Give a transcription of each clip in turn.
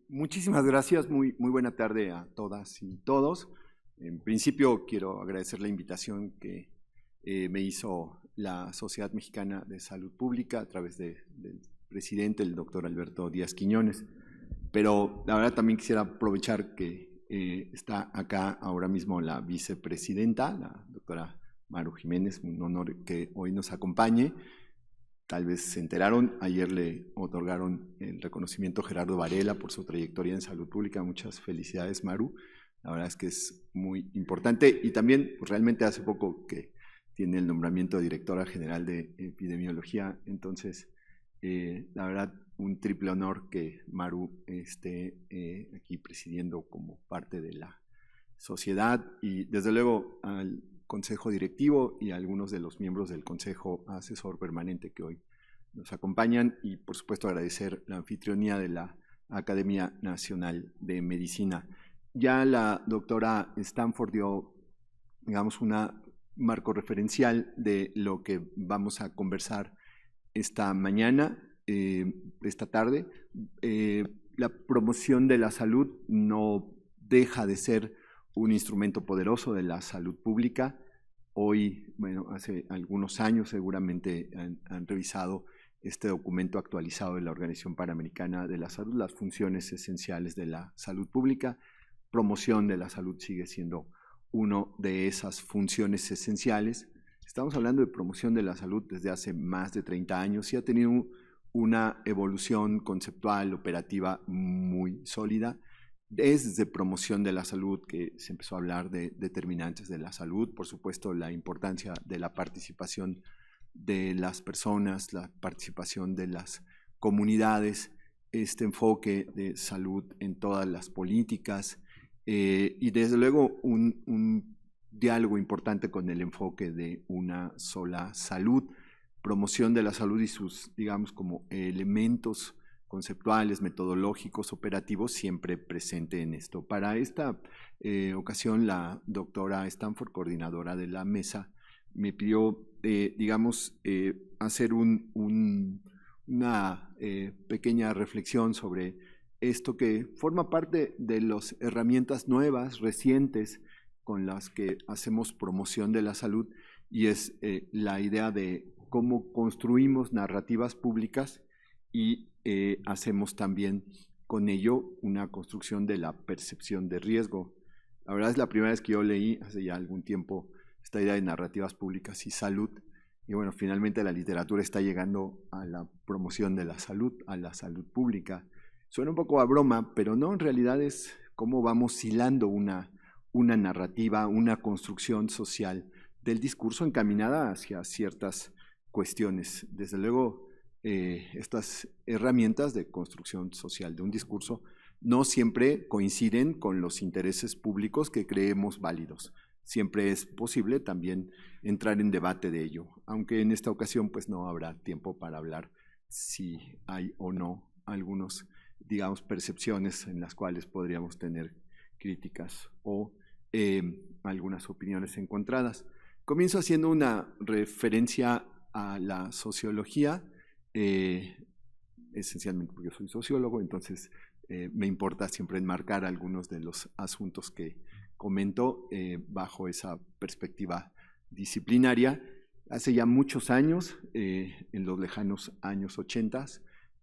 Muchísimas gracias, muy buena tarde a todas y todos. En principio quiero agradecer la invitación que me hizo la Sociedad Mexicana de Salud Pública a través del presidente, el doctor Alberto Díaz Quiñones. Pero la verdad también quisiera aprovechar que está acá ahora mismo la vicepresidenta, la doctora Maru Jiménez, un honor que hoy nos acompañe. Tal vez se enteraron, ayer le otorgaron el reconocimiento a Gerardo Varela por su trayectoria en salud pública. Muchas felicidades, Maru. La verdad es que es muy importante y también pues, realmente hace poco que tiene el nombramiento de directora general de epidemiología. Entonces, la verdad, un triple honor que Maru esté aquí presidiendo como parte de la sociedad y desde luego al Consejo Directivo y a algunos de los miembros del Consejo Asesor Permanente que hoy nos acompañan y por supuesto agradecer la anfitrionía de la Academia Nacional de Medicina. Ya la doctora Stanford dio, digamos, un marco referencial de lo que vamos a conversar esta mañana, esta tarde. La promoción de la salud no deja de ser un instrumento poderoso de la salud pública. Hoy, bueno, hace algunos años seguramente han revisado este documento actualizado de la Organización Panamericana de la Salud, las funciones esenciales de la salud pública. Promoción de la salud sigue siendo una de esas funciones esenciales. Estamos hablando de promoción de la salud desde hace más de 30 años y ha tenido una evolución conceptual, operativa muy sólida. Desde promoción de la salud que se empezó a hablar de determinantes de la salud, por supuesto la importancia de la participación de las personas, la participación de las comunidades, este enfoque de salud en todas las políticas y desde luego un diálogo importante con el enfoque de una sola salud, promoción de la salud y sus, digamos, como elementos conceptuales, metodológicos, operativos, siempre presente en esto. Para esta ocasión, la doctora Stanford, coordinadora de la mesa, me pidió, digamos, hacer una pequeña reflexión sobre esto que forma parte de las herramientas nuevas, recientes, con las que hacemos promoción de la salud, y es la idea de cómo construimos narrativas públicas y hacemos también con ello una construcción de la percepción de riesgo. La verdad es la primera vez que yo leí hace ya algún tiempo esta idea de narrativas públicas y salud, y bueno, finalmente la literatura está llegando a la promoción de la salud, a la salud pública. Suena un poco a broma, pero no, en realidad es cómo vamos hilando una narrativa, una construcción social del discurso encaminada hacia ciertas cuestiones. Desde luego, estas herramientas de construcción social de un discurso no siempre coinciden con los intereses públicos que creemos válidos. Siempre es posible también entrar en debate de ello, aunque en esta ocasión pues no habrá tiempo para hablar si hay o no algunos, digamos, percepciones en las cuales podríamos tener críticas o algunas opiniones encontradas. Comienzo haciendo una referencia a la sociología, esencialmente porque soy sociólogo, entonces me importa siempre enmarcar algunos de los asuntos que comento bajo esa perspectiva disciplinaria. Hace ya muchos años, en los lejanos años 80,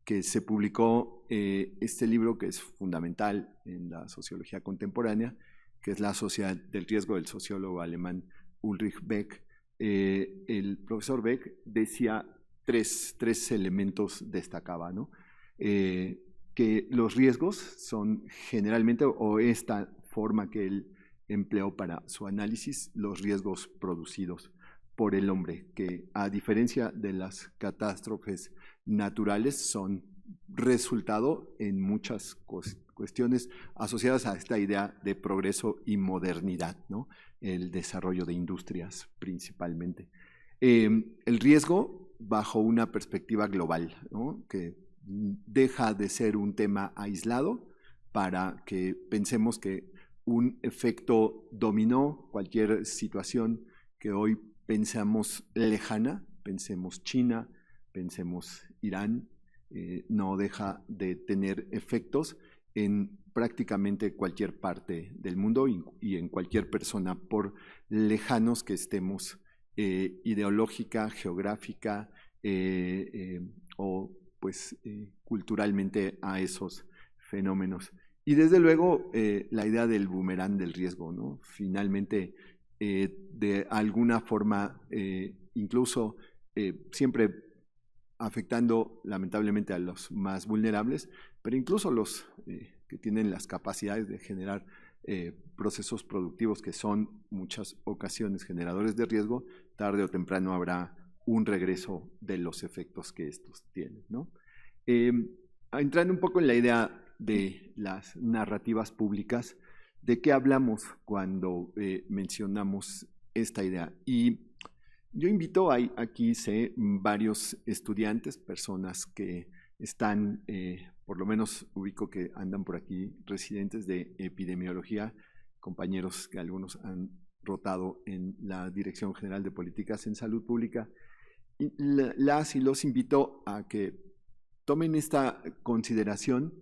que se publicó este libro que es fundamental en la sociología contemporánea, que es La Sociedad del Riesgo, del sociólogo alemán Ulrich Beck. El profesor Beck decía tres elementos, destacaba, ¿no? Que los riesgos son generalmente, o esta forma que él empleó para su análisis, los riesgos producidos por el hombre, que a diferencia de las catástrofes naturales son resultado en muchas cuestiones asociadas a esta idea de progreso y modernidad, ¿no? El desarrollo de industrias principalmente. El riesgo bajo una perspectiva global, ¿no? Que deja de ser un tema aislado para que pensemos que un efecto dominó, cualquier situación que hoy pensamos lejana, pensemos China, pensemos Irán, no deja de tener efectos en prácticamente cualquier parte del mundo y en cualquier persona, por lejanos que estemos ideológica, geográfica o pues culturalmente a esos fenómenos. Y desde luego la idea del boomerang del riesgo, ¿no? Finalmente, de alguna forma, incluso siempre afectando lamentablemente a los más vulnerables, pero incluso los que tienen las capacidades de generar procesos productivos que son muchas ocasiones generadores de riesgo, tarde o temprano habrá un regreso de los efectos que estos tienen, ¿no? Entrando un poco en la idea de las narrativas públicas, ¿de qué hablamos cuando mencionamos esta idea? Y yo invito, aquí sé, varios estudiantes, personas que están, por lo menos ubico que andan por aquí, residentes de epidemiología, compañeros que algunos han rotado en la Dirección General de Políticas en Salud Pública, y las y los invito a que tomen esta consideración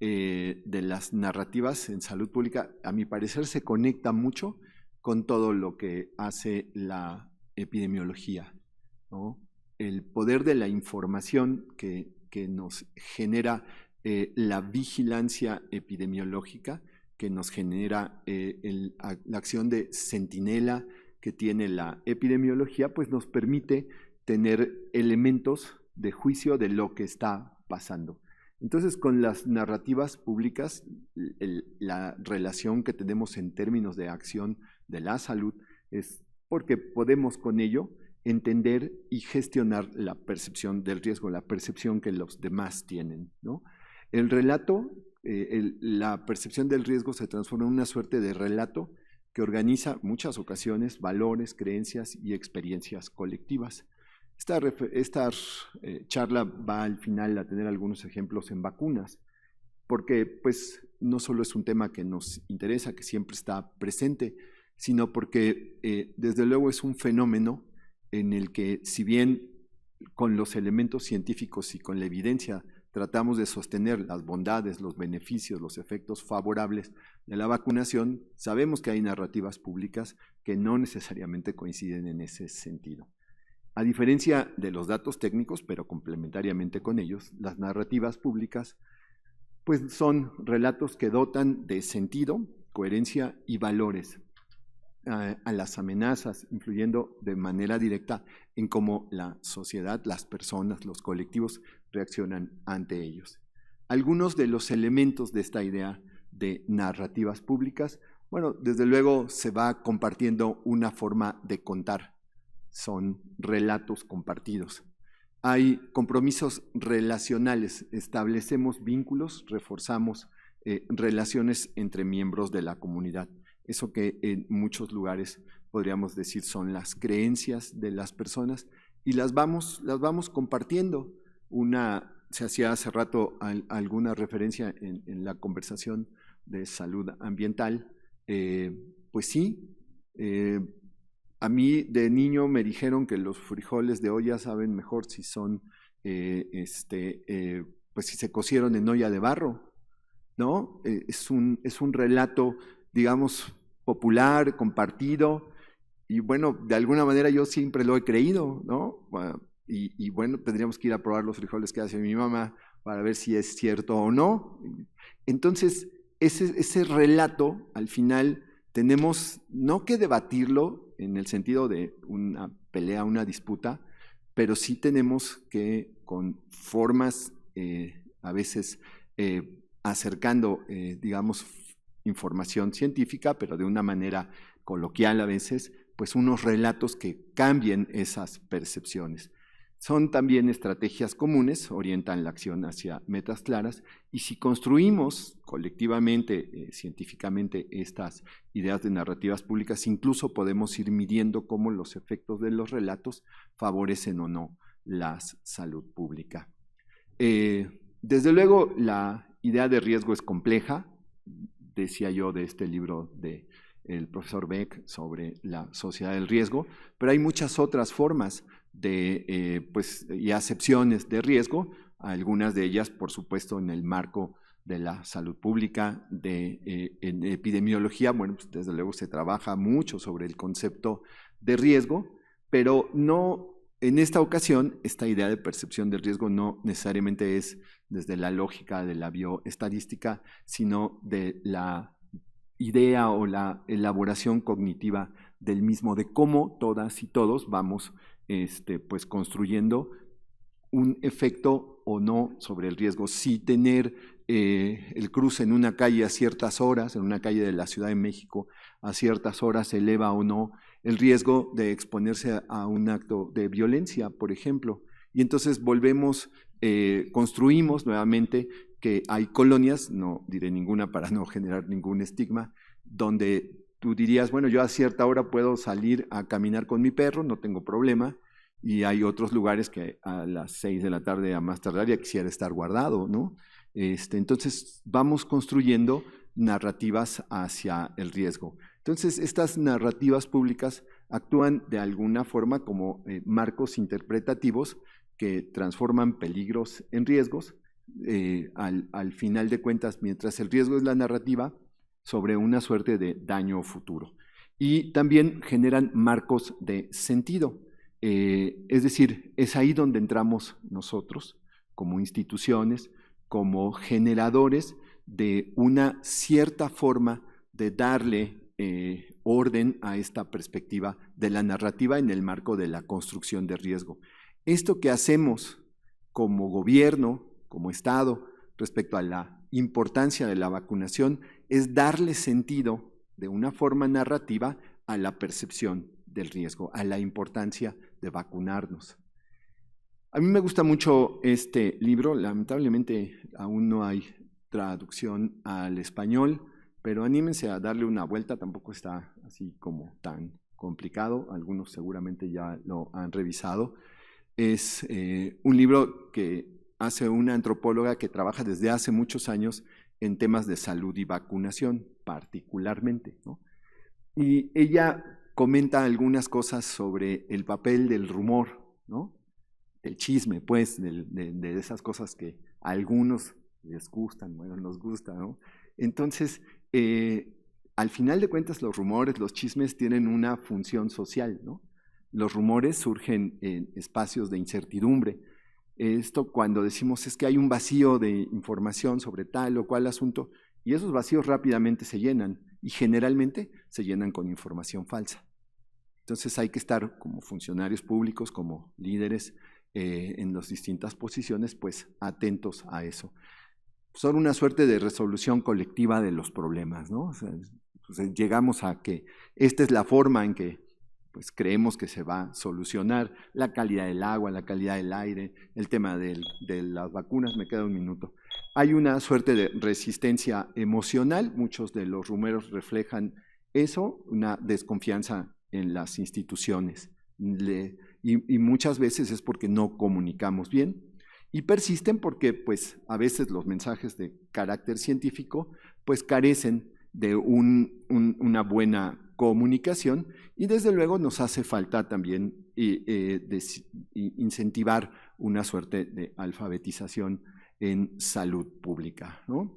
de las narrativas en salud pública. A mi parecer se conecta mucho con todo lo que hace la epidemiología, ¿no? El poder de la información que nos genera la vigilancia epidemiológica, que nos genera la acción de centinela que tiene la epidemiología, pues nos permite tener elementos de juicio de lo que está pasando. Entonces, con las narrativas públicas, la relación que tenemos en términos de acción de la salud es porque podemos con ello entender y gestionar la percepción del riesgo, la percepción que los demás tienen, ¿no? El relato, la percepción del riesgo se transforma en una suerte de relato que organiza muchas ocasiones valores, creencias y experiencias colectivas. Esta charla va al final a tener algunos ejemplos en vacunas, porque pues no solo es un tema que nos interesa, que siempre está presente, sino porque desde luego es un fenómeno en el que, si bien con los elementos científicos y con la evidencia tratamos de sostener las bondades, los beneficios, los efectos favorables de la vacunación, sabemos que hay narrativas públicas que no necesariamente coinciden en ese sentido. A diferencia de los datos técnicos, pero complementariamente con ellos, las narrativas públicas pues son relatos que dotan de sentido, coherencia y valores a las amenazas, influyendo de manera directa en cómo la sociedad, las personas, los colectivos reaccionan ante ellos. Algunos de los elementos de esta idea de narrativas públicas, bueno, desde luego se va compartiendo una forma de contar, son relatos compartidos. Hay compromisos relacionales, establecemos vínculos, reforzamos relaciones entre miembros de la comunidad. Eso que en muchos lugares podríamos decir son las creencias de las personas y las vamos compartiendo. Se hacía hace rato alguna referencia en la conversación de salud ambiental. Pues sí, a mí de niño me dijeron que los frijoles de olla saben mejor si son, pues si se cocieron en olla de barro, ¿no? Es un relato, digamos, popular, compartido, y bueno, de alguna manera yo siempre lo he creído, ¿no? Y bueno, tendríamos que ir a probar los frijoles que hace mi mamá para ver si es cierto o no. Entonces, ese relato, al final, tenemos no que debatirlo en el sentido de una pelea, una disputa, pero sí tenemos que, con formas a veces acercando, digamos, información científica, pero de una manera coloquial a veces, pues unos relatos que cambien esas percepciones. Son también estrategias comunes, orientan la acción hacia metas claras, y si construimos colectivamente, científicamente, estas ideas de narrativas públicas, incluso podemos ir midiendo cómo los efectos de los relatos favorecen o no la salud pública. Desde luego, la idea de riesgo es compleja, decía yo de este libro del profesor Beck sobre la sociedad del riesgo, pero hay muchas otras formas y acepciones de riesgo, algunas de ellas, por supuesto, en el marco de la salud pública, en epidemiología, bueno, pues desde luego se trabaja mucho sobre el concepto de riesgo, pero no, en esta ocasión, esta idea de percepción del riesgo no necesariamente es desde la lógica de la bioestadística, sino de la idea o la elaboración cognitiva del mismo, de cómo todas y todos vamos pues construyendo un efecto o no sobre el riesgo. Si tener el cruce en una calle a ciertas horas, en una calle de la Ciudad de México a ciertas horas, eleva o no el riesgo de exponerse a un acto de violencia, por ejemplo. Y entonces volvemos, construimos nuevamente que hay colonias, no diré ninguna para no generar ningún estigma, donde tú dirías, bueno, yo a cierta hora puedo salir a caminar con mi perro, no tengo problema, y hay otros lugares que a las 6 de la tarde a más tardar ya quisiera estar guardado, ¿no? Entonces vamos construyendo narrativas hacia el riesgo. Entonces estas narrativas públicas actúan de alguna forma como marcos interpretativos que transforman peligros en riesgos. Al final de cuentas, mientras el riesgo es la narrativa sobre una suerte de daño futuro. Y también generan marcos de sentido. Es decir, es ahí donde entramos nosotros como instituciones, como generadores de una cierta forma de darle orden a esta perspectiva de la narrativa en el marco de la construcción de riesgo. Esto que hacemos como gobierno, como Estado, respecto a la importancia de la vacunación, es darle sentido de una forma narrativa a la percepción del riesgo, a la importancia de vacunarnos. A mí me gusta mucho este libro, lamentablemente aún no hay traducción al español, pero anímense a darle una vuelta, tampoco está así como tan complicado, algunos seguramente ya lo han revisado. Es un libro que hace una antropóloga que trabaja desde hace muchos años en temas de salud y vacunación, particularmente, ¿no? Y ella comenta algunas cosas sobre el papel del rumor, ¿no? El chisme, pues, de esas cosas que a algunos les gustan, bueno, nos gusta, ¿no? Entonces, al final de cuentas, los rumores, los chismes tienen una función social, ¿no? Los rumores surgen en espacios de incertidumbre. Esto cuando decimos es que hay un vacío de información sobre tal o cual asunto, y esos vacíos rápidamente se llenan, y generalmente se llenan con información falsa. Entonces hay que estar como funcionarios públicos, como líderes en las distintas posiciones, pues atentos a eso. Son una suerte de resolución colectiva de los problemas, ¿no? O sea, pues llegamos a que esta es la forma en que pues creemos que se va a solucionar la calidad del agua, la calidad del aire, el tema de las vacunas. Me queda un minuto. Hay una suerte de resistencia emocional, muchos de los rumores reflejan eso, una desconfianza en las instituciones, y muchas veces es porque no comunicamos bien, y persisten porque pues a veces los mensajes de carácter científico pues carecen de una buena comunicación, y desde luego nos hace falta también incentivar una suerte de alfabetización en salud pública, ¿no?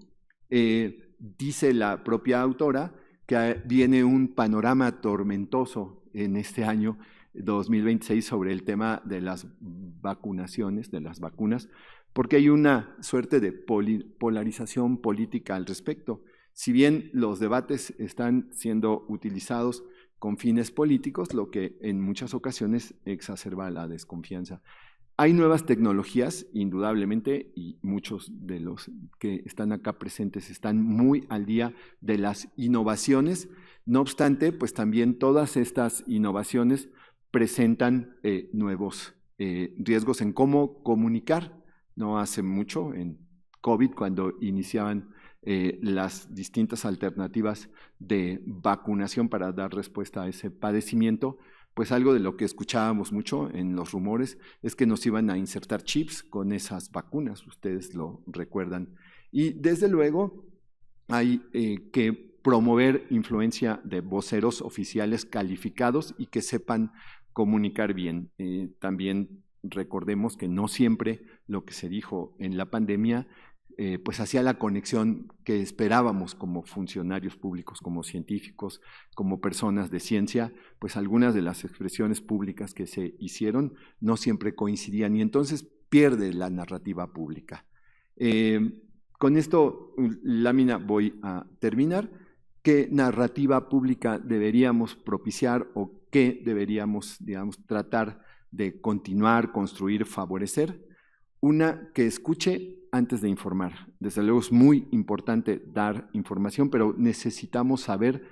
Dice la propia autora que viene un panorama tormentoso en este año 2026 sobre el tema de las vacunaciones, de las vacunas, porque hay una suerte de polarización política al respecto. Si bien los debates están siendo utilizados con fines políticos, lo que en muchas ocasiones exacerba la desconfianza. Hay nuevas tecnologías, indudablemente, y muchos de los que están acá presentes están muy al día de las innovaciones. No obstante, pues también todas estas innovaciones presentan nuevos riesgos en cómo comunicar. No hace mucho, en COVID, cuando iniciaban las distintas alternativas de vacunación para dar respuesta a ese padecimiento, pues algo de lo que escuchábamos mucho en los rumores es que nos iban a insertar chips con esas vacunas, ustedes lo recuerdan. Y desde luego hay que promover influencia de voceros oficiales calificados y que sepan comunicar bien. También recordemos que no siempre lo que se dijo en la pandemia pues hacía la conexión que esperábamos como funcionarios públicos, como científicos, como personas de ciencia, pues algunas de las expresiones públicas que se hicieron no siempre coincidían y entonces pierde la narrativa pública. Con esto, lámina, voy a terminar. ¿Qué narrativa pública deberíamos propiciar o qué deberíamos, digamos, tratar de continuar, construir, favorecer? Una que escuche antes de informar. Desde luego es muy importante dar información, pero necesitamos saber,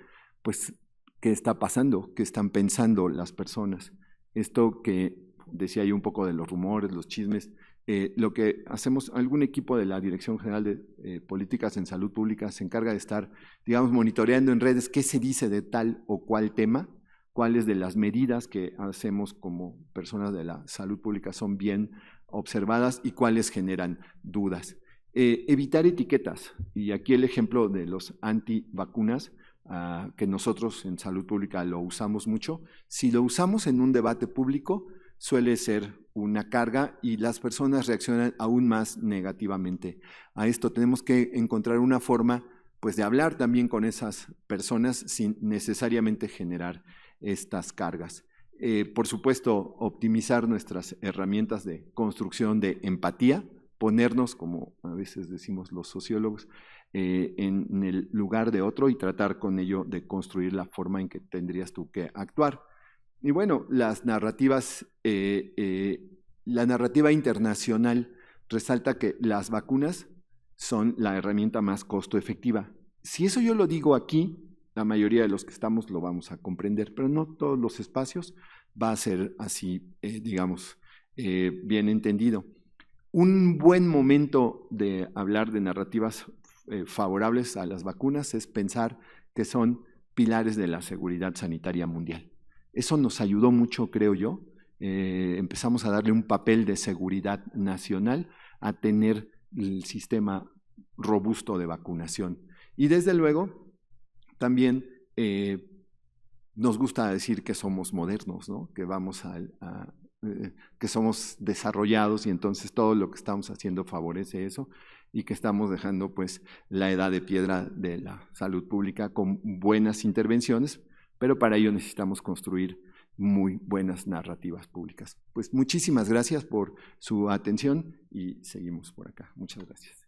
pues, qué está pasando, qué están pensando las personas. Esto que decía yo un poco de los rumores, los chismes, lo que hacemos, algún equipo de la Dirección General de Políticas en Salud Pública se encarga de estar, digamos, monitoreando en redes qué se dice de tal o cual tema, cuáles de las medidas que hacemos como personas de la salud pública son bien observadas y cuáles generan dudas. Evitar etiquetas, y aquí el ejemplo de los antivacunas, que nosotros en salud pública lo usamos mucho. Si lo usamos en un debate público, suele ser una carga y las personas reaccionan aún más negativamente a esto. Tenemos que encontrar una forma, pues, de hablar también con esas personas sin necesariamente generar estas cargas. Por supuesto, optimizar nuestras herramientas de construcción de empatía, ponernos, como a veces decimos los sociólogos, en el lugar de otro y tratar con ello de construir la forma en que tendrías tú que actuar. Y bueno, las narrativas, la narrativa internacional resalta que las vacunas son la herramienta más costo efectiva. Si eso yo lo digo aquí, la mayoría de los que estamos lo vamos a comprender, pero no todos los espacios va a ser así, digamos, bien entendido. Un buen momento de hablar de narrativas favorables a las vacunas es pensar que son pilares de la seguridad sanitaria mundial. Eso nos ayudó mucho, creo yo. Empezamos a darle un papel de seguridad nacional a tener el sistema robusto de vacunación. Y desde luego, también nos gusta decir que somos modernos, ¿no? Que vamos que somos desarrollados y entonces todo lo que estamos haciendo favorece eso y que estamos dejando, pues, la edad de piedra de la salud pública con buenas intervenciones, pero para ello necesitamos construir muy buenas narrativas públicas. Pues muchísimas gracias por su atención y seguimos por acá. Muchas gracias.